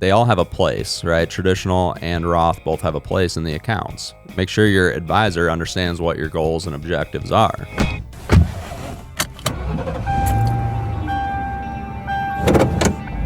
they all have a place, right? Traditional and Roth both have a place in the accounts. Make sure your advisor understands what your goals and objectives are.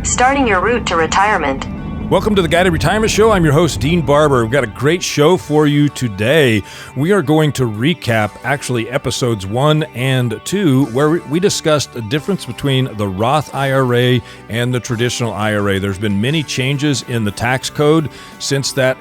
Starting your route to retirement. Welcome to the Guided Retirement Show. I'm your host, Dean Barber. We've got a great show for you today. We are going to recap actually episodes 1 and 2, where we discussed the difference between the Roth IRA and the traditional IRA. There's been many changes in the tax code since that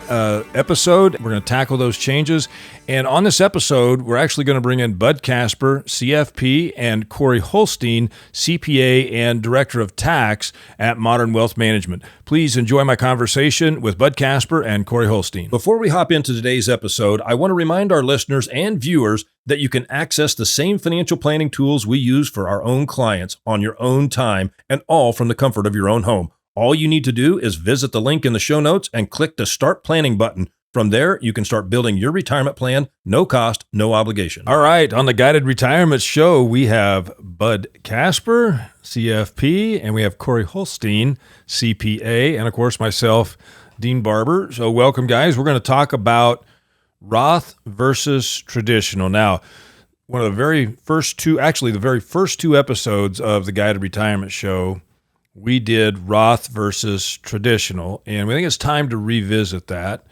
episode. We're going to tackle those changes. And on this episode, we're actually going to bring in Bud Kasper, CFP, and Corey Hulstein, CPA and Director of Tax at Modern Wealth Management. Please enjoy my conversation with Bud Kasper and Corey Hulstein. Before we hop into today's episode, I want to remind our listeners and viewers that you can access the same financial planning tools we use for our own clients on your own time, and all from the comfort of your own home. All you need to do is visit the link in the show notes and click the Start Planning button. From there, you can start building your retirement plan, no cost, no obligation. All right, on the Guided Retirement Show, we have Bud Kasper, CFP, and we have Corey Hulstein, CPA, and of course myself, Dean Barber. So welcome, guys. We're going to talk about Roth versus traditional. Now, one of the very first two episodes of the Guided Retirement Show, we did Roth versus traditional, and we think it's time to revisit that.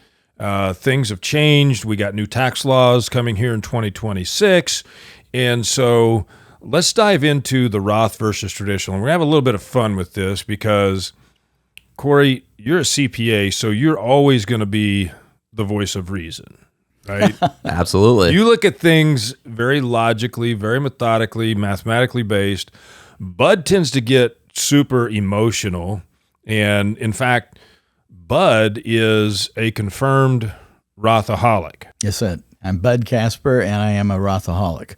Things have changed. We got new tax laws coming here in 2026. And so let's dive into the Roth versus traditional. And we're going to have a little bit of fun with this because, Corey, you're a CPA, so you're always going to be the voice of reason, right? Absolutely. You look at things very logically, very methodically, mathematically based. Bud tends to get super emotional. And in fact, Bud is a confirmed Rothaholic. Yes, sir. I'm Bud Kasper, and I am a Rothaholic.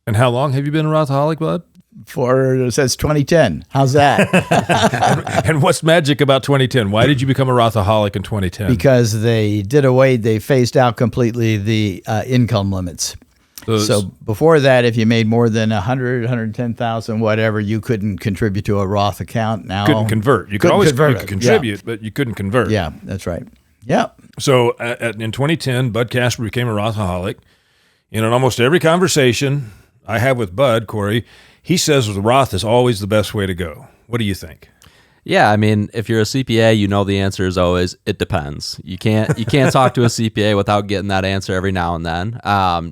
And how long have you been a Rothaholic, Bud? Since 2010. How's that? And what's magic about 2010? Why did you become a Rothaholic in 2010? Because they phased out completely the income limits. So before that, if you made more than 100, 110,000, whatever, you couldn't contribute to a Roth account. Now couldn't convert. You could always contribute, but you couldn't convert. Yeah, that's right. Yeah. So in 2010, Bud Kasper became a Rothaholic. And in almost every conversation I have with Bud, Corey, he says the Roth is always the best way to go. What do you think? Yeah, I mean, if you're a CPA, you know the answer is always, it depends. You can't talk to a CPA without getting that answer every now and then.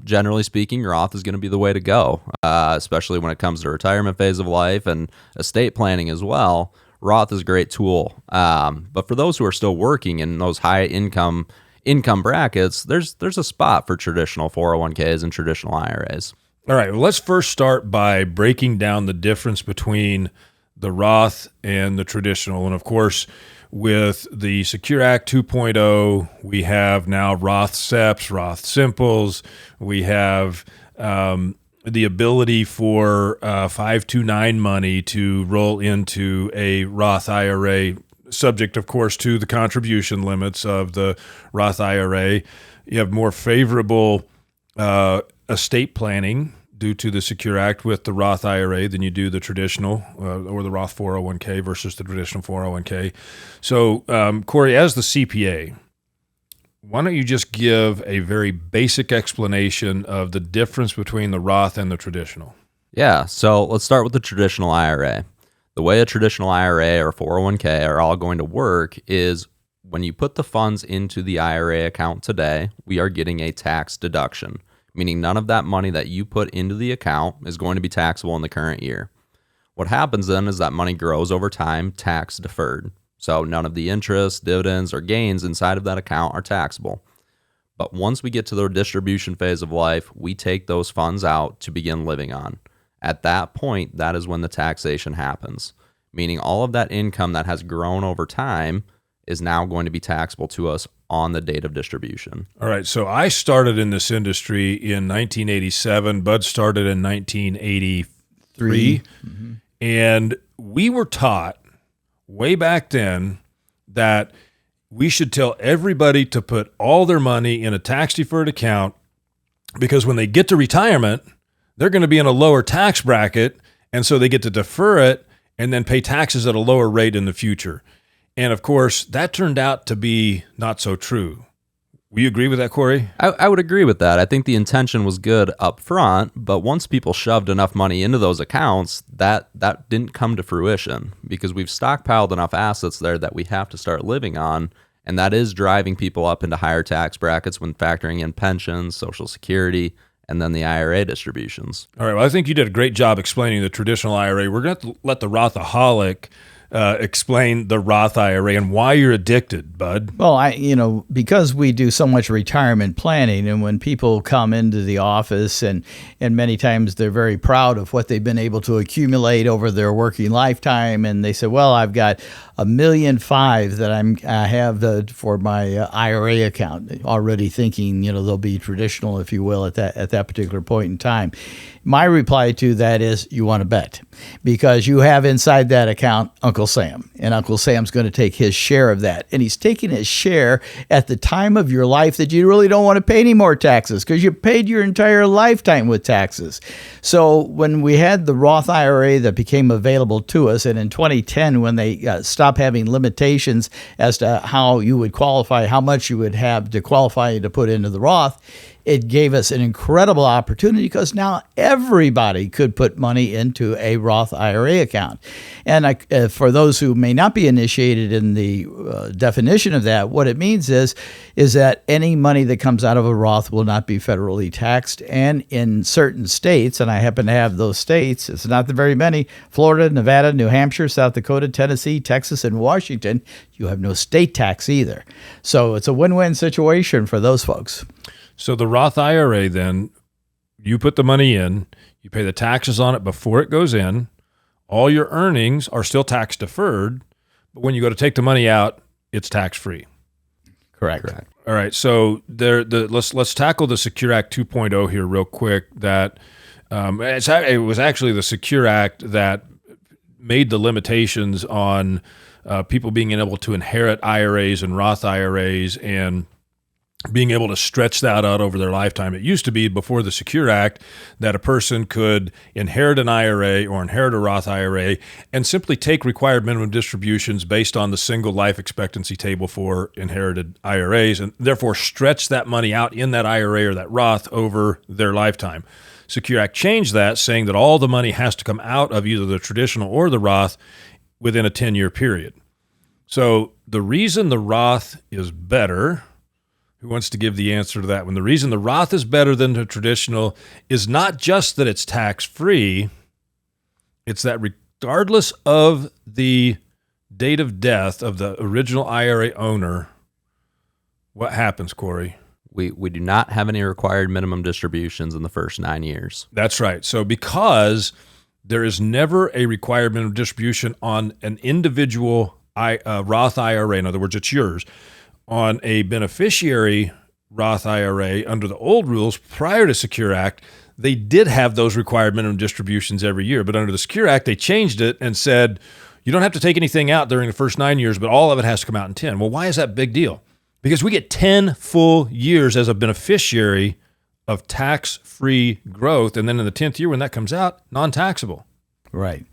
Generally speaking, Roth is going to be the way to go, especially when it comes to retirement phase of life and estate planning as well. Roth is a great tool. But for those who are still working in those high income brackets, there's a spot for traditional 401ks and traditional IRAs. All right, well, let's first start by breaking down the difference between the Roth and the traditional. And of course, with the Secure Act 2.0, we have now Roth SEPs, Roth Simples. We have the ability for 529 money to roll into a Roth IRA, subject, of course, to the contribution limits of the Roth IRA. You have more favorable estate planning due to the Secure Act with the Roth IRA than you do the traditional or the Roth 401k versus the traditional 401k. So, Corey, as the CPA, why don't you just give a very basic explanation of the difference between the Roth and the traditional? Yeah, so let's start with the traditional IRA. The way a traditional IRA or 401k are all going to work is when you put the funds into the IRA account today, we are getting a tax deduction, meaning none of that money that you put into the account is going to be taxable in the current year. What happens then is that money grows over time, tax deferred. So none of the interest, dividends, or gains inside of that account are taxable. But once we get to the distribution phase of life, we take those funds out to begin living on. At that point, that is when the taxation happens, meaning all of that income that has grown over time is now going to be taxable to us on the date of distribution. All right. So I started in this industry in 1987. Bud started in 1983. Mm-hmm. And we were taught way back then that we should tell everybody to put all their money in a tax-deferred account because when they get to retirement, they're going to be in a lower tax bracket, and so they get to defer it and then pay taxes at a lower rate in the future. And of course, that turned out to be not so true. Will you agree with that, Corey? I would agree with that. I think the intention was good up front, but once people shoved enough money into those accounts, that didn't come to fruition because we've stockpiled enough assets there that we have to start living on, and that is driving people up into higher tax brackets when factoring in pensions, Social Security, and then the IRA distributions. All right, well, I think you did a great job explaining the traditional IRA. We're going to let the Rothaholic explain the Roth IRA and why you're addicted, bud. Well, because we do so much retirement planning, and when people come into the office and many times they're very proud of what they've been able to accumulate over their working lifetime, and they say, well, I've got $1.5 million that I have for my IRA account, already thinking, they'll be traditional, if you will, at that particular point in time. My reply to that is you want to bet, because you have inside that account Uncle Sam, and Uncle Sam's going to take his share of that. And he's taking his share at the time of your life that you really don't want to pay any more taxes because you paid your entire lifetime with taxes. So when we had the Roth IRA that became available to us, and in 2010 when they stopped having limitations as to how you would qualify, how much you would have to qualify to put into the Roth, it gave us an incredible opportunity because now everybody could put money into a Roth IRA account. And for those who may not be initiated in the definition of that, what it means is that any money that comes out of a Roth will not be federally taxed. And in certain states, and I happen to have those states, it's not the very many, Florida, Nevada, New Hampshire, South Dakota, Tennessee, Texas, and Washington, you have no state tax either. So it's a win-win situation for those folks. So the Roth IRA, then, you put the money in, you pay the taxes on it before it goes in. All your earnings are still tax deferred, but when you go to take the money out, it's tax free. Correct. All right. So let's tackle the Secure Act 2.0 here real quick. That it was actually the Secure Act that made the limitations on people being able to inherit IRAs and Roth IRAs and being able to stretch that out over their lifetime. It used to be before the Secure Act that a person could inherit an IRA or inherit a Roth IRA and simply take required minimum distributions based on the single life expectancy table for inherited IRAs and therefore stretch that money out in that IRA or that Roth over their lifetime. Secure Act changed that, saying that all the money has to come out of either the traditional or the Roth within a 10-year period. So the reason the Roth is better— who wants to give the answer to that one? The reason the Roth is better than the traditional is not just that it's tax-free, it's that regardless of the date of death of the original IRA owner, what happens, Corey? We do not have any required minimum distributions in the first 9 years. That's right. So because there is never a required minimum distribution on an individual Roth IRA, in other words, it's yours, on a beneficiary Roth IRA under the old rules prior to Secure Act, they did have those required minimum distributions every year. But under the Secure Act, they changed it and said, you don't have to take anything out during the first 9 years, but all of it has to come out in 10. Well, why is that a big deal? Because we get 10 full years as a beneficiary of tax-free growth. And then in the 10th year when that comes out, non-taxable. Right.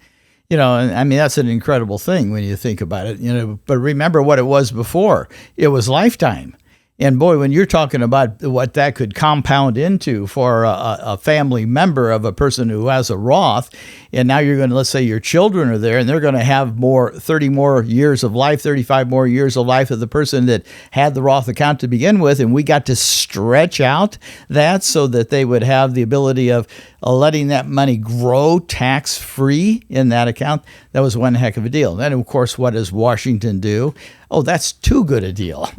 I mean, that's an incredible thing when you think about it, but remember what it was before. It was lifetime. And boy, when you're talking about what that could compound into for a family member of a person who has a Roth, and now you're going to, let's say your children are there and they're going to have 30 more years of life, 35 more years of life of the person that had the Roth account to begin with. And we got to stretch out that so that they would have the ability of letting that money grow tax-free in that account. That was one heck of a deal. Then, of course, what does Washington do? Oh, that's too good a deal,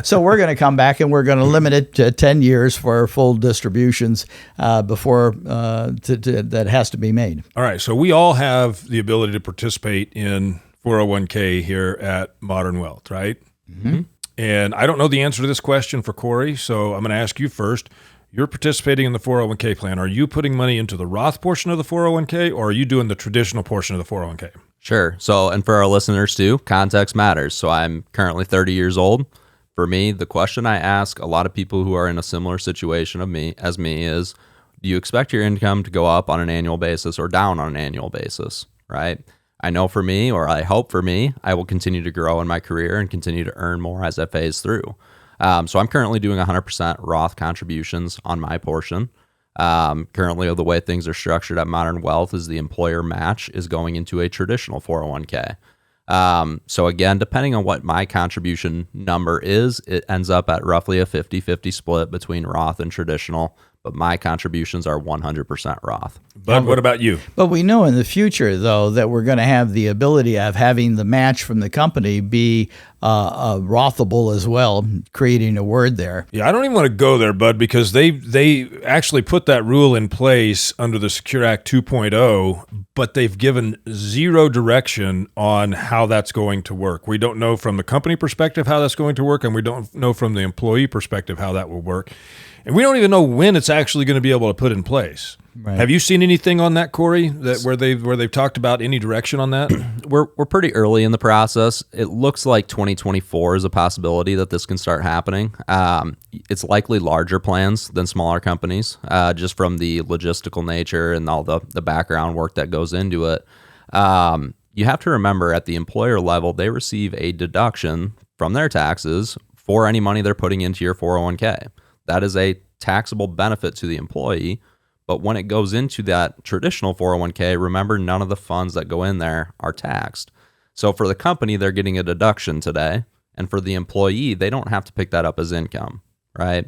So we're going to come back and we're going to limit it to 10 years for full distributions before that has to be made. All right. So we all have the ability to participate in 401k here at Modern Wealth, right? Mm-hmm. And I don't know the answer to this question for Corey, so I'm going to ask you first. You're participating in the 401k plan. Are you putting money into the Roth portion of the 401k, or are you doing the traditional portion of the 401k? Sure. So, and for our listeners too, context matters. So I'm currently 30 years old. For me, the question I ask a lot of people who are in a similar situation as me is, do you expect your income to go up on an annual basis or down on an annual basis, right? I know for me, or I hope for me, I will continue to grow in my career and continue to earn more as I phase through. So I'm currently doing 100% Roth contributions on my portion. Currently, the way things are structured at Modern Wealth is the employer match is going into a traditional 401k. So again, depending on what my contribution number is, it ends up at roughly a 50-50 split between Roth and traditional, but my contributions are 100% Roth. But what about you? But we know in the future, though, that we're going to have the ability of having the match from the company be Rothable as well, creating a word there. Yeah, I don't even want to go there, Bud, because they actually put that rule in place under the Secure Act 2.0, but they've given zero direction on how that's going to work. We don't know from the company perspective how that's going to work, and we don't know from the employee perspective how that will work. And we don't even know when it's actually going to be able to put in place. Right. Have you seen anything on that, Corey, where they've talked about any direction on that? We're pretty early in the process. It looks like 2024 is a possibility that this can start happening. It's likely larger plans than smaller companies, just from the logistical nature and all the background work that goes into it. You have to remember at the employer level, they receive a deduction from their taxes for any money they're putting into your 401k. That is a taxable benefit to the employee. But when it goes into that traditional 401k, remember, none of the funds that go in there are taxed. So for the company, they're getting a deduction today. And for the employee, they don't have to pick that up as income, right?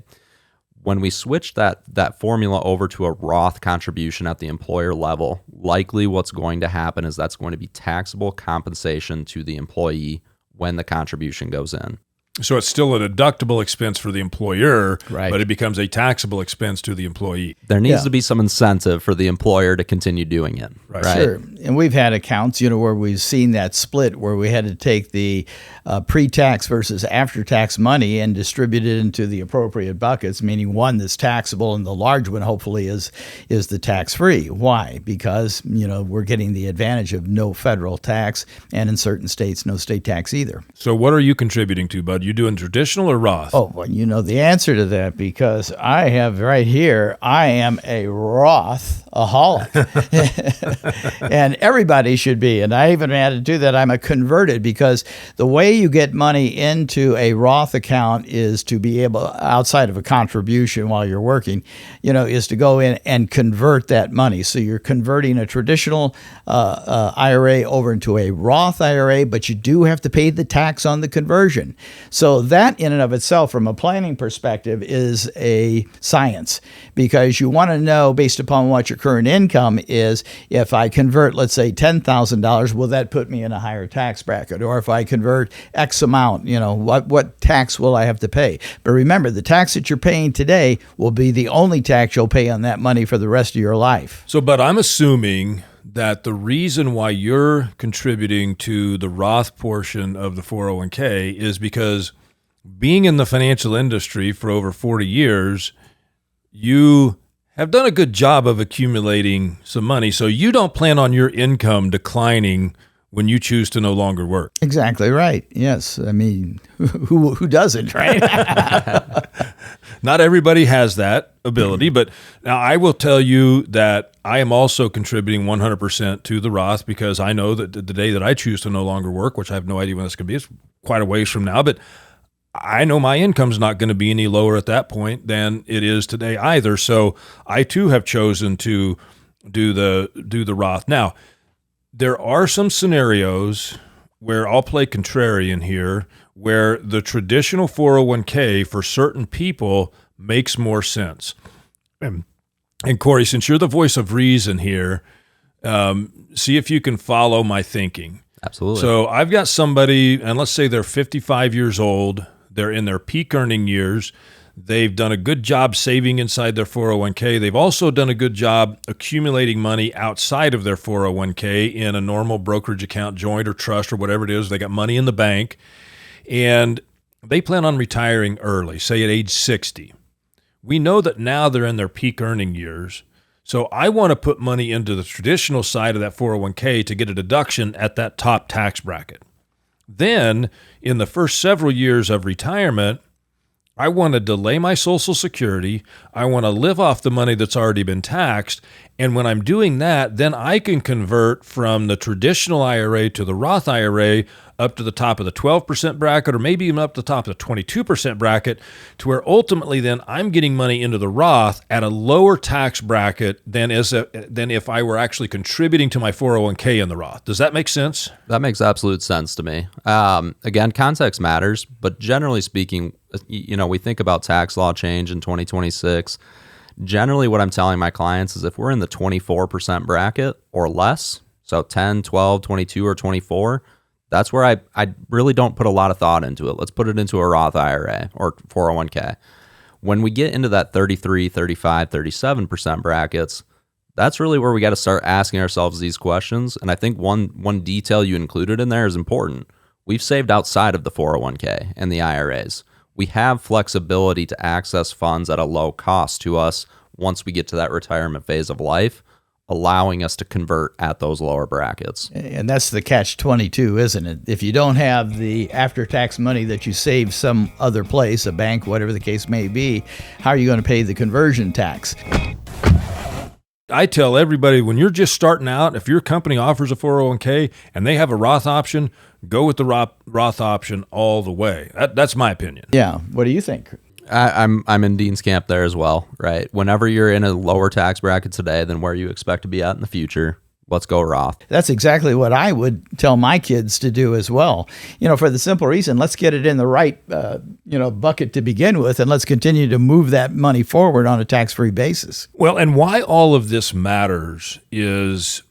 When we switch that formula over to a Roth contribution at the employer level, likely what's going to happen is that's going to be taxable compensation to the employee when the contribution goes in. So it's still a deductible expense for the employer, right, but it becomes a taxable expense to the employee. There needs to be some incentive for the employer to continue doing it. Right. Sure. And we've had accounts, where we've seen that split where we had to take the pre-tax versus after-tax money and distribute it into the appropriate buckets, meaning one that's taxable and the large one hopefully is the tax-free. Why? Because, we're getting the advantage of no federal tax and in certain states, no state tax either. So what are you contributing to, Bud? You doing traditional or Roth? Oh, well, you know the answer to that because I have right here, I am a Roth-aholic. And everybody should be. And I even had to do that. I'm a converted because the way you get money into a Roth account is to be able, outside of a contribution while you're working, is to go in and convert that money. So you're converting a traditional IRA over into a Roth IRA, but you do have to pay the tax on the conversion. So that in and of itself, from a planning perspective, is a science because you want to know, based upon what your current income is, if I convert, let's say, $10,000, will that put me in a higher tax bracket? Or if I convert X amount, what tax will I have to pay? But remember, the tax that you're paying today will be the only tax you'll pay on that money for the rest of your life. So, but I'm assuming that the reason why you're contributing to the Roth portion of the 401k is because being in the financial industry for over 40 years, you have done a good job of accumulating some money. So you don't plan on your income declining when you choose to no longer work. Exactly right. Yes. I mean, who doesn't, right? Not everybody has that ability, but now I will tell you that I am also contributing 100% to the Roth because I know that the day that I choose to no longer work, which I have no idea when that's going to be, it's quite a ways from now, but I know my income's not going to be any lower at that point than it is today either. So I too have chosen to do the Roth. Now, there are some scenarios where I'll play contrarian here, where the traditional 401k for certain people makes more sense. And Corey, since you're the voice of reason here, see if you can follow my thinking. Absolutely. So I've got somebody, and let's say they're 55 years old, they're in their peak earning years, they've done a good job saving inside their 401k. They've also done a good job accumulating money outside of their 401k in a normal brokerage account, joint or trust or whatever it is. They got money in the bank, and they plan on retiring early, say at age 60. We know that now they're in their peak earning years. So I want to put money into the traditional side of that 401k to get a deduction at that top tax bracket. Then in the first several years of retirement, I want to delay my Social Security. I want to live off the money that's already been taxed. And when I'm doing that, then I can convert from the traditional IRA to the Roth IRA up to the top of the 12% bracket, or maybe even up to the top of the 22% bracket, to where ultimately then I'm getting money into the Roth at a lower tax bracket than if I were actually contributing to my 401k in the Roth. Does that make sense? That makes absolute sense to me. Again, context matters, but generally speaking, we think about tax law change in 2026. Generally, what I'm telling my clients is if we're in the 24% bracket or less, so 10, 12, 22, or 24, that's where I really don't put a lot of thought into it. Let's put it into a Roth IRA or 401k. When we get into that 33, 35, 37% brackets, that's really where we got to start asking ourselves these questions. And I think one detail you included in there is important. We've saved outside of the 401k and the IRAs. We have flexibility to access funds at a low cost to us once we get to that retirement phase of life, allowing us to convert at those lower brackets. And that's the catch-22, isn't it? If you don't have the after-tax money that you save some other place, a bank, whatever the case may be, how are you going to pay the conversion tax? I tell everybody, when you're just starting out, if your company offers a 401k and they have a Roth option, go with the Roth option all the way. That's my opinion. Yeah. What do you think? I'm in Dean's camp there as well, right? Whenever you're in a lower tax bracket today than where you expect to be at in the future, let's go Roth. That's exactly what I would tell my kids to do as well. For the simple reason, let's get it in the right, bucket to begin with, and let's continue to move that money forward on a tax-free basis. Well, and why all of this matters is,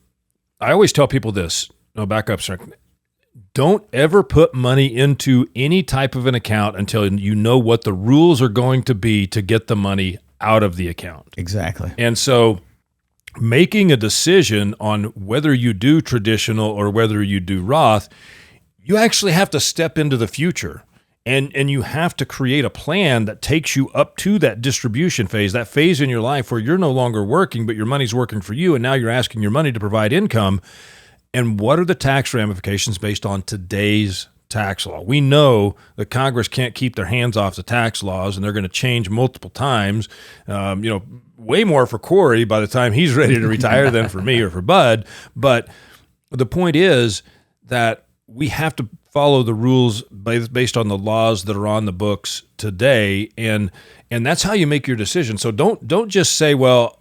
I always tell people this. No, back up, sir. Don't ever put money into any type of an account until you know what the rules are going to be to get the money out of the account. Exactly. And so making a decision on whether you do traditional or whether you do Roth, you actually have to step into the future. And you have to create a plan that takes you up to that distribution phase, that phase in your life where you're no longer working, but your money's working for you, and now you're asking your money to provide income. And what are the tax ramifications based on today's tax law? We know that Congress can't keep their hands off the tax laws, and they're going to change multiple times. Way more for Corey by the time he's ready to retire than for me or for Bud. But the point is that we have to follow the rules based on the laws that are on the books today, and that's how you make your decision. So don't just say, well,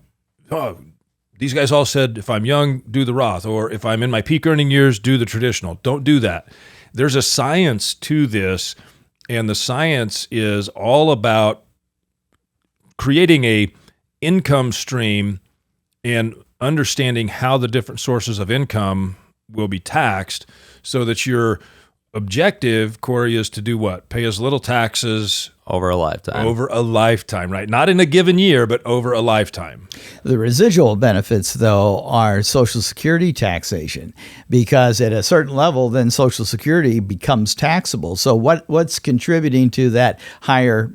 these guys all said, if I'm young, do the Roth, or if I'm in my peak earning years, do the traditional. Don't do that. There's a science to this, and the science is all about creating a income stream and understanding how the different sources of income will be taxed so that your objective, Corey, is to do what? Pay as little taxes over a lifetime. Over a lifetime, right? Not in a given year, but over a lifetime. The residual benefits, though, are Social Security taxation, because at a certain level, then Social Security becomes taxable. So what's contributing to that higher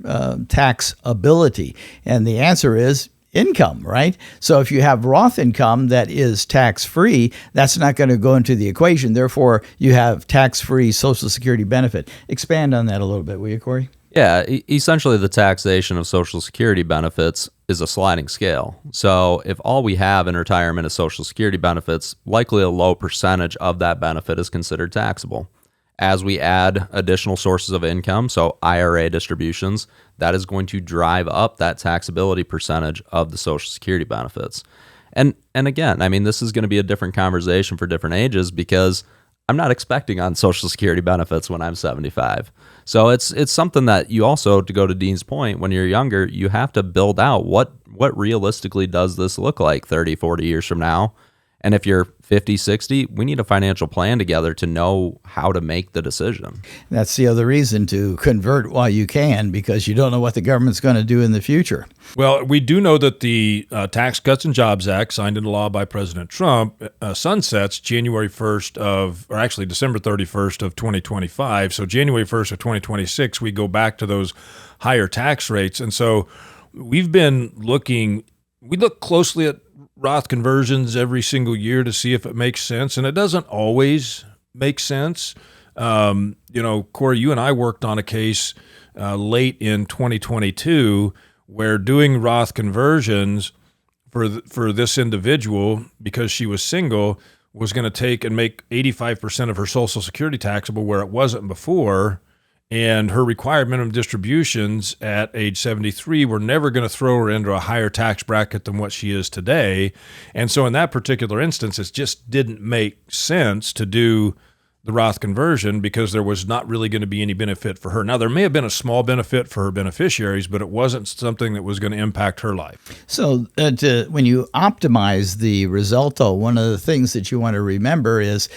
tax ability? And the answer is income, right? So if you have Roth income that is tax-free, that's not going to go into the equation. Therefore, you have tax-free Social Security benefit. Expand on that a little bit, will you, Corey? Yeah, essentially the taxation of Social Security benefits is a sliding scale. So if all we have in retirement is Social Security benefits, likely a low percentage of that benefit is considered taxable. As we add additional sources of income, so IRA distributions, that is going to drive up that taxability percentage of the Social Security benefits. And again, I mean, this is going to be a different conversation for different ages because I'm not expecting on Social Security benefits when I'm 75. So it's something that you also, to go to Dean's point, when you're younger, you have to build out what realistically does this look like 30, 40 years from now. And if you're 50, 60, we need a financial plan together to know how to make the decision. That's the other reason to convert while you can, because you don't know what the government's going to do in the future. Well, we do know that the Tax Cuts and Jobs Act, signed into law by President Trump, sunsets January 1st or actually December 31st of 2025. So January 1st of 2026, we go back to those higher tax rates. And so we look closely at Roth conversions every single year to see if it makes sense, and it doesn't always make sense. Corey, you and I worked on a case late in 2022 where doing Roth conversions for this individual, because she was single, was going to take and make 85% of her Social Security taxable where it wasn't before. And her required minimum distributions at age 73 were never going to throw her into a higher tax bracket than what she is today. And so in that particular instance, it just didn't make sense to do the Roth conversion because there was not really going to be any benefit for her. Now, there may have been a small benefit for her beneficiaries, but it wasn't something that was going to impact her life. So when you optimize the result, though, one of the things that you want to remember is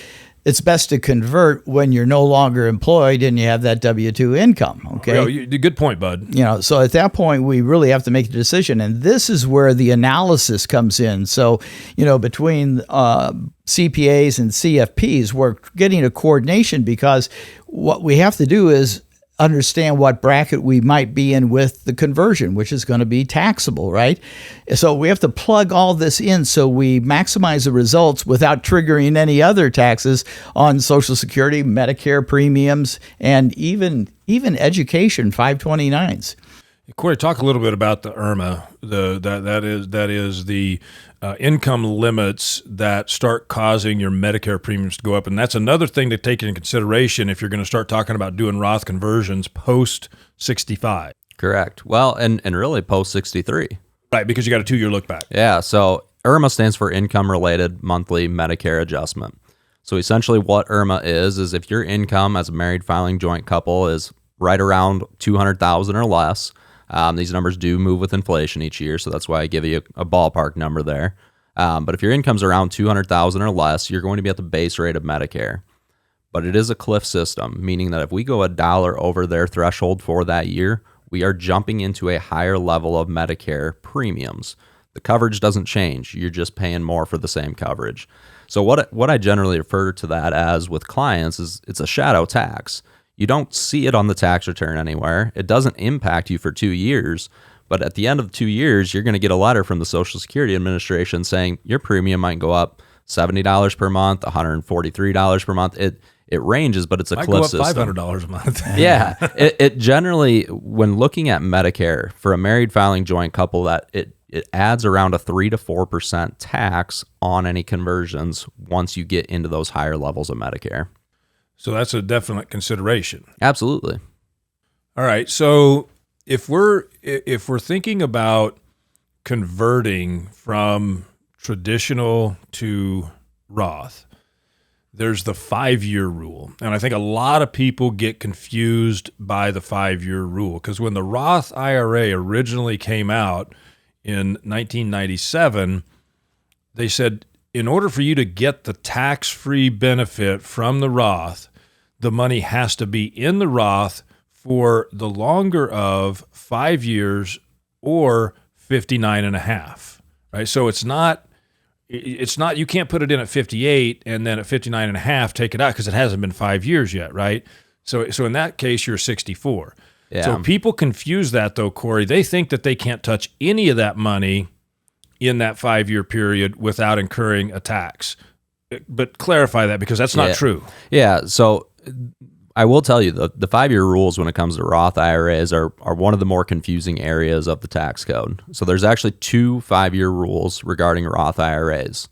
it's best to convert when you're no longer employed and you have that W-2 income. Okay. Good point, bud. So at that point, we really have to make a decision. And this is where the analysis comes in. So, between CPAs and CFPs, we're getting a coordination because what we have to do is understand what bracket we might be in with the conversion, which is going to be taxable, right? So we have to plug all this in so we maximize the results without triggering any other taxes on Social Security, Medicare premiums, and even education 529s. Corey, talk a little bit about the IRMAA. That is the income limits that start causing your Medicare premiums to go up, and that's another thing to take into consideration if you're going to start talking about doing Roth conversions post 65. Correct. Well, and really post 63. Right, because you got a 2-year look back. Yeah. So IRMAA stands for Income Related Monthly Medicare Adjustment. So essentially, what IRMAA is if your income as a married filing joint couple is right around $200,000 or less. These numbers do move with inflation each year, so that's why I give you a ballpark number there. But if your income's around $200,000 or less, you're going to be at the base rate of Medicare. But it is a cliff system, meaning that if we go $1 over their threshold for that year, we are jumping into a higher level of Medicare premiums. The coverage doesn't change. You're just paying more for the same coverage. So what I generally refer to that as with clients is it's a shadow tax. You don't see it on the tax return anywhere. It doesn't impact you for 2 years, but at the end of 2 years, you're going to get a letter from the Social Security Administration saying your premium might go up $70 per month, $143 per month. It ranges, but it's a cliff system. Might go up $500 a month. Yeah. It generally, when looking at Medicare for a married filing joint couple, that it adds around a 3 to 4% tax on any conversions once you get into those higher levels of Medicare. So that's a definite consideration. Absolutely. All right. So if we're thinking about converting from traditional to Roth, there's the 5-year rule. And I think a lot of people get confused by the 5-year rule because when the Roth IRA originally came out in 1997, they said, in order for you to get the tax-free benefit from the Roth, the money has to be in the Roth for the longer of 5 years or 59 and a half, right? So it's not, you can't put it in at 58 and then at 59 and a half, take it out because it hasn't been 5 years yet, right? So in that case, you're 64. Yeah. So people confuse that though, Corey. They think that they can't touch any of that money in that 5-year period without incurring a tax. But clarify that because that's not true. Yeah. So I will tell you the 5-year rules when it comes to Roth IRAs are one of the more confusing areas of the tax code. So there's actually 2 5-year rules regarding Roth IRAs.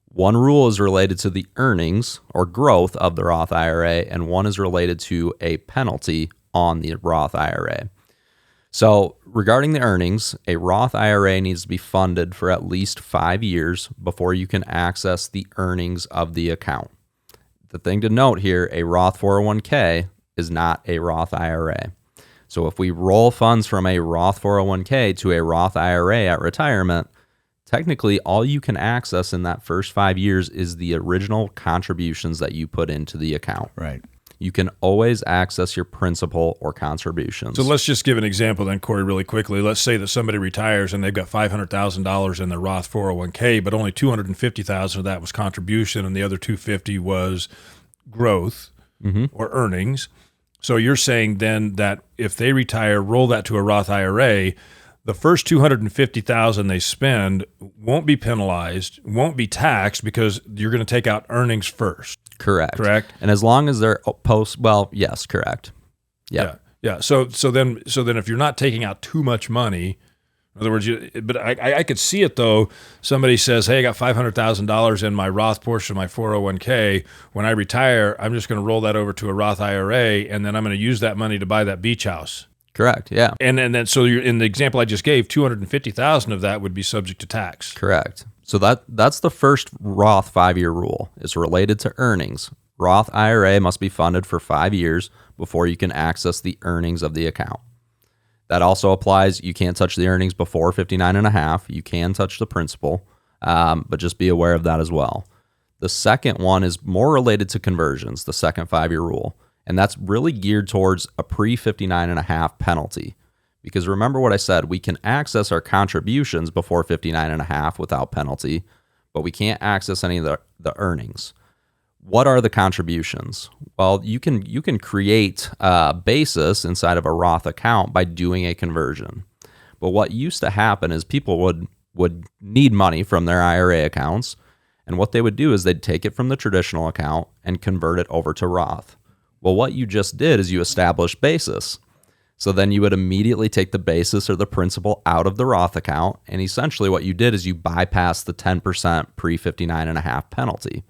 One rule is related to the earnings or growth of the Roth IRA, and one is related to a penalty on the Roth IRA. So regarding the earnings, a Roth IRA needs to be funded for at least 5 years before you can access the earnings of the account. The thing to note here, a Roth 401k is not a Roth IRA. So if we roll funds from a Roth 401k to a Roth IRA at retirement, technically all you can access in that first 5 years is the original contributions that you put into the account. Right. You can always access your principal or contributions. So let's just give an example then, Corey, really quickly. Let's say that somebody retires and they've got $500,000 in their Roth 401k, but only $250,000 of that was contribution and the other $250,000 was growth or earnings. So you're saying then that if they retire, roll that to a Roth IRA, the first $250,000 they spend won't be penalized, won't be taxed because you're going to take out earnings first. Correct. Correct. And as long as they're yes, correct. Yep. Yeah. So then if you're not taking out too much money, in other words, but I could see it though. Somebody says, "Hey, I got $500,000 in my Roth portion of my 401k. When I retire, I'm just going to roll that over to a Roth IRA, and then I'm going to use that money to buy that beach house." Correct. Yeah. And then so you're, in the example I just gave, $250,000 of that would be subject to tax. Correct. So that's the first Roth 5-year rule. It's related to earnings. Roth IRA must be funded for 5 years before you can access the earnings of the account. That also applies. You can't touch the earnings before 59.5. You can touch the principal, but just be aware of that as well. The second one is more related to conversions, the second 5-year rule, and that's really geared towards a pre-59.5 penalty. Because remember what I said, we can access our contributions before 59.5 without penalty, but we can't access any of the earnings. What are the contributions? Well, you can create a basis inside of a Roth account by doing a conversion. But what used to happen is people would need money from their IRA accounts, and what they would do is they'd take it from the traditional account and convert it over to Roth. Well, what you just did is you established basis. So then you would immediately take the basis or the principal out of the Roth account, and essentially what you did is you bypassed the 10% pre-59.5 penalty.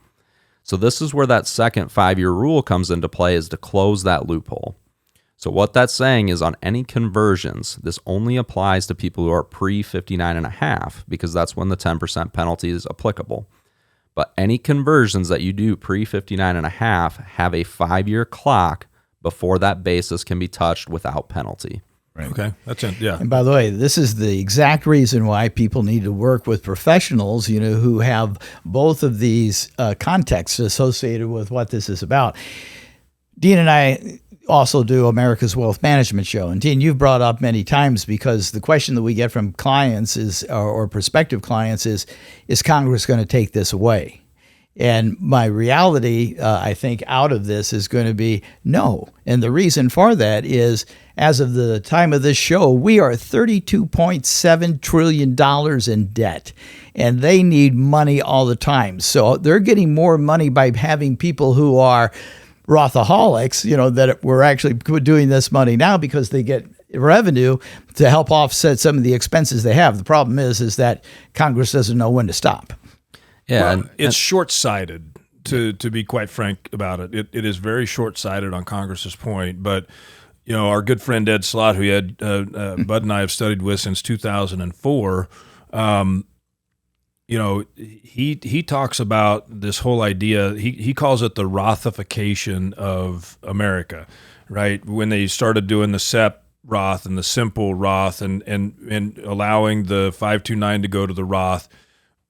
So this is where that second 5-year rule comes into play, is to close that loophole. So what that's saying is on any conversions, this only applies to people who are pre-59.5 because that's when the 10% penalty is applicable. But any conversions that you do pre-59.5 have a 5-year clock before that basis can be touched without penalty. Right. Okay, that's it. Yeah. And by the way, this is the exact reason why people need to work with professionals, who have both of these contexts associated with what this is about. Dean and I also do America's Wealth Management Show. And Dean, you've brought up many times, because the question that we get from clients is, or prospective clients is Congress going to take this away? And my reality, I think, out of this is going to be no. And the reason for that is, as of the time of this show, we are $32.7 trillion in debt, and they need money all the time. So they're getting more money by having people who are Rothaholics, that we're actually doing this money now because they get revenue to help offset some of the expenses they have. The problem is that Congress doesn't know when to stop. Yeah, well, it's short-sighted, to be quite frank about it. It is very short-sighted on Congress's point. But, our good friend Ed Slott, who Bud and I have studied with since 2004, he talks about this whole idea. He calls it the Rothification of America, right? When they started doing the SEP Roth and the simple Roth and allowing the 529 to go to the Roth.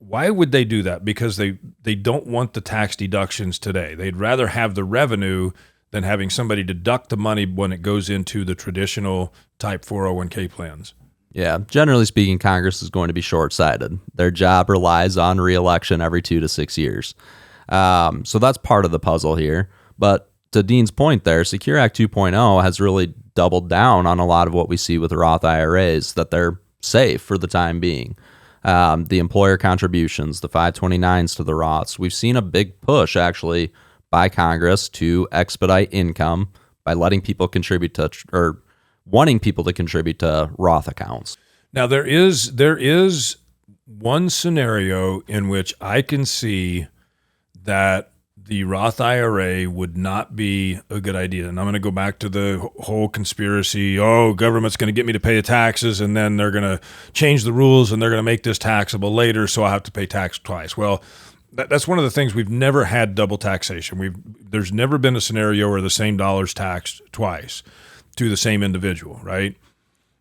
Why would they do that? Because they don't want the tax deductions today. They'd rather have the revenue than having somebody deduct the money when it goes into the traditional type 401k plans. Yeah, generally speaking, Congress is going to be short-sighted. Their job relies on re-election every 2 to 6 years. So that's part of the puzzle here. But to Dean's point there, Secure Act 2.0 has really doubled down on a lot of what we see with Roth IRAs, that they're safe for the time being. The employer contributions, the 529s to the Roths. We've seen a big push actually by Congress to expedite income by letting people contribute to, or wanting people to contribute to Roth accounts. Now there is one scenario in which I can see that the Roth IRA would not be a good idea. And I'm going to go back to the whole conspiracy. Oh, government's going to get me to pay the taxes, and then they're going to change the rules, and they're going to make this taxable later, so I have to pay tax twice. Well, that's one of the things. We've never had double taxation. There's never been a scenario where the same dollar's taxed twice to the same individual, right?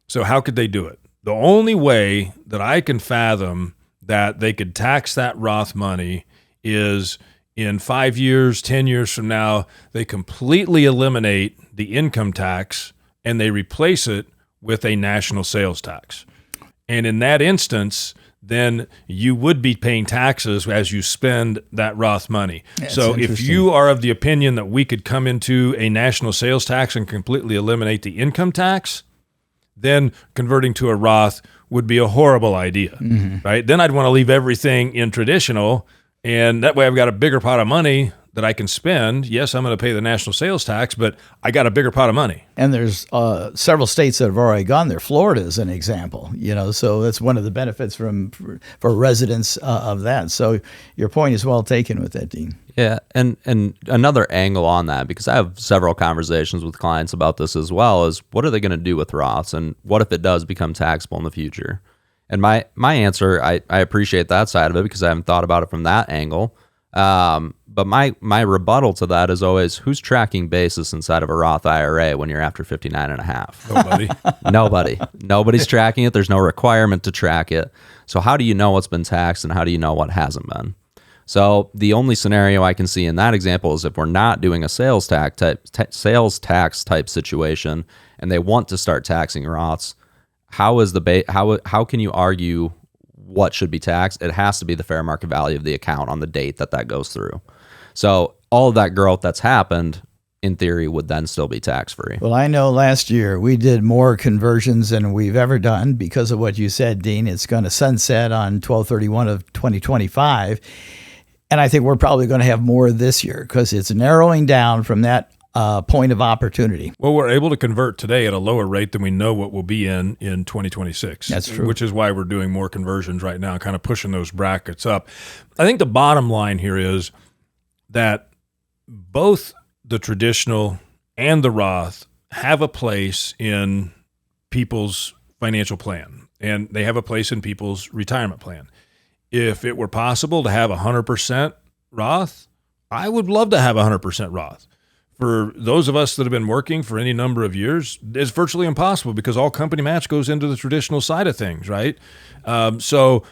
So how could they do it? The only way that I can fathom that they could tax that Roth money is in 5 years, 10 years from now, they completely eliminate the income tax and they replace it with a national sales tax. And in that instance, then you would be paying taxes as you spend that Roth money. Yeah, so if you are of the opinion that we could come into a national sales tax and completely eliminate the income tax, then converting to a Roth would be a horrible idea, right? Then I'd want to leave everything in traditional, and that way I've got a bigger pot of money that I can spend. Yes, I'm going to pay the national sales tax, but I got a bigger pot of money. And there's several states that have already gone there. Florida is an example, so that's one of the benefits for residents of that. So your point is well taken with that, Dean. Yeah, and another angle on that, because I have several conversations with clients about this as well, is what are they going to do with Roths, and what if it does become taxable in the future? And my answer, I appreciate that side of it because I haven't thought about it from that angle. But my rebuttal to that is always, who's tracking basis inside of a Roth IRA when you're after 59 and a half? Nobody. Nobody's tracking it. There's no requirement to track it. So how do you know what's been taxed and how do you know what hasn't been? So the only scenario I can see in that example is if we're not doing a sales tax type situation and they want to start taxing Roths, how can you argue what should be taxed? It has to be the fair market value of the account on the date that goes through. So all of that growth that's happened, in theory, would then still be tax-free. Well, I know last year we did more conversions than we've ever done because of what you said, Dean. It's going to sunset on 12/31 of 2025. And I think we're probably going to have more this year because it's narrowing down from that point of opportunity. Well, we're able to convert today at a lower rate than we know what will be in 2026. That's true. Which is why we're doing more conversions right now, kind of pushing those brackets up. I think the bottom line here is that both the traditional and the Roth have a place in people's financial plan, and they have a place in people's retirement plan. If it were possible to have 100% Roth, I would love to have 100% Roth. For those of us that have been working for any number of years, it's virtually impossible because all company match goes into the traditional side of things, right? So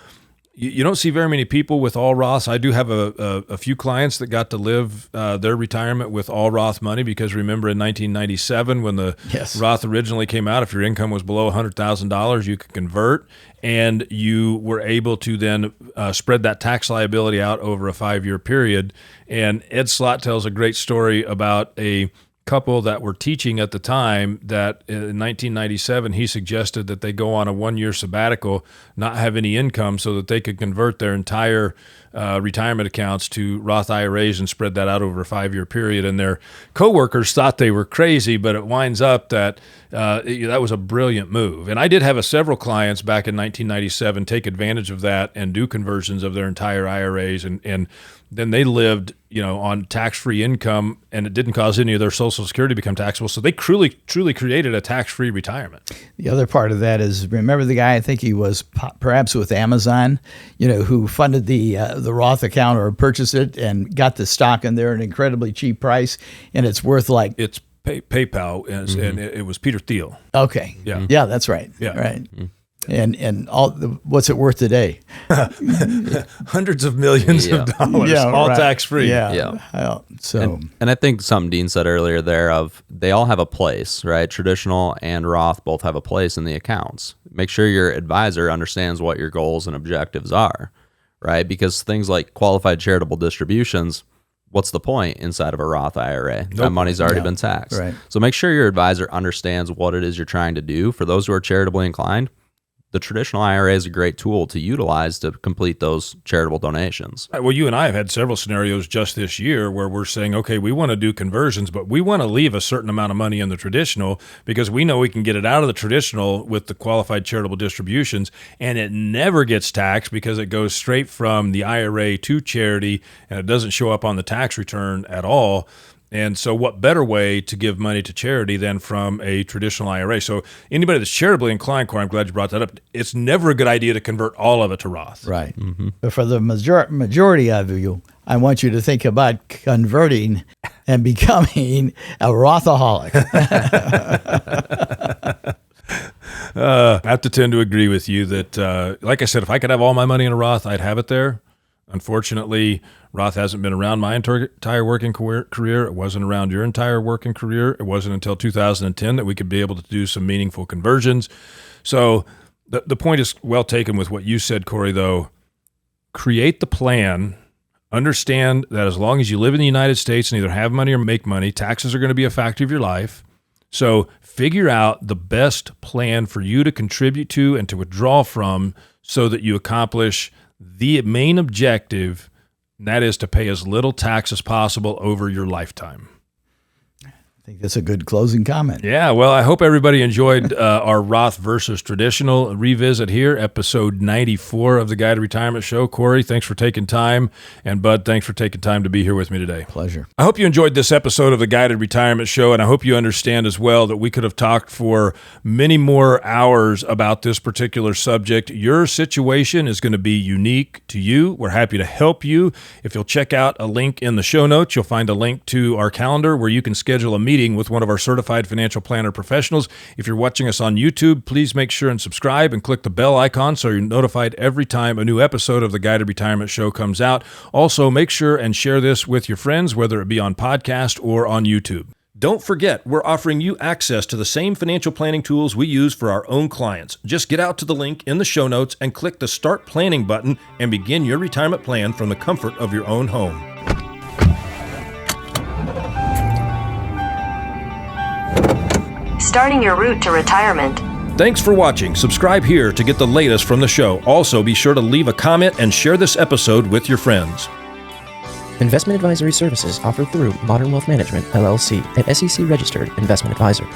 you don't see very many people with all Roths. I do have a few clients that got to live their retirement with all Roth money because remember in 1997 when the Roth originally came out, if your income was below $100,000, you could convert and you were able to then spread that tax liability out over a 5-year period. And Ed Slott tells a great story about a couple that were teaching at the time that in 1997 he suggested that they go on a 1-year sabbatical, not have any income so that they could convert their entire retirement accounts to Roth IRAs and spread that out over a 5-year period. And their coworkers thought they were crazy, but it winds up that that was a brilliant move. And I did have several clients back in 1997 take advantage of that and do conversions of their entire IRAs, and then they lived, on tax-free income, and it didn't cause any of their Social Security to become taxable. So they truly created a tax-free retirement. The other part of that is, remember the guy, I think he was perhaps with Amazon, who funded the Roth account or purchased it and got the stock in there at an incredibly cheap price, and it's worth like... It's PayPal, and it was Peter Thiel. Okay. Yeah, that's right. Yeah. Right. And what's it worth today? Hundreds of millions of dollars, all tax-free. Yeah. So, and I think something Dean said earlier there of they all have a place, right? Traditional and Roth both have a place in the accounts. Make sure your advisor understands what your goals and objectives are, right? Because things like qualified charitable distributions, what's the point inside of a Roth IRA? Nope. That money's already been taxed. Right. So make sure your advisor understands what it is you're trying to do. For those who are charitably inclined, the traditional IRA is a great tool to utilize to complete those charitable donations. Well, you and I have had several scenarios just this year where we're saying, okay, we want to do conversions, but we want to leave a certain amount of money in the traditional because we know we can get it out of the traditional with the qualified charitable distributions, and it never gets taxed because it goes straight from the IRA to charity, and it doesn't show up on the tax return at all. And so what better way to give money to charity than from a traditional IRA? So anybody that's charitably inclined, Corey, I'm glad you brought that up. It's never a good idea to convert all of it to Roth. Right. Mm-hmm. But for the majority of you, I want you to think about converting and becoming a Rothaholic. I have to tend to agree with you that, like I said, if I could have all my money in a Roth, I'd have it there. Unfortunately, Roth hasn't been around my entire working career. It wasn't around your entire working career. It wasn't until 2010 that we could be able to do some meaningful conversions. So the point is well taken with what you said, Corey, though. Create the plan. Understand that as long as you live in the United States and either have money or make money, taxes are going to be a factor of your life. So figure out the best plan for you to contribute to and to withdraw from so that you accomplish the main objective And that is to pay as little tax as possible over your lifetime. I think that's a good closing comment. Yeah, well, I hope everybody enjoyed our Roth versus traditional revisit here, episode 94 of the Guide to Retirement Show. Corey, thanks for taking time. And Bud, thanks for taking time to be here with me today. Pleasure. I hope you enjoyed this episode of the Guide to Retirement Show, and I hope you understand as well that we could have talked for many more hours about this particular subject. Your situation is going to be unique to you. We're happy to help you. If you'll check out a link in the show notes, you'll find a link to our calendar where you can schedule a meeting with one of our certified financial planner professionals. If you're watching us on YouTube, please make sure and subscribe and click the bell icon so you're notified every time a new episode of the Guided Retirement Show comes out. Also, make sure and share this with your friends, whether it be on podcast or on YouTube. Don't forget, we're offering you access to the same financial planning tools we use for our own clients. Just get out to the link in the show notes and click the Start Planning button and begin your retirement plan from the comfort of your own home. Starting your route to retirement. Thanks for watching. Subscribe here to get the latest from the show. Also, be sure to leave a comment and share this episode with your friends. Investment advisory services offered through Modern Wealth Management, LLC, an SEC-registered investment advisor.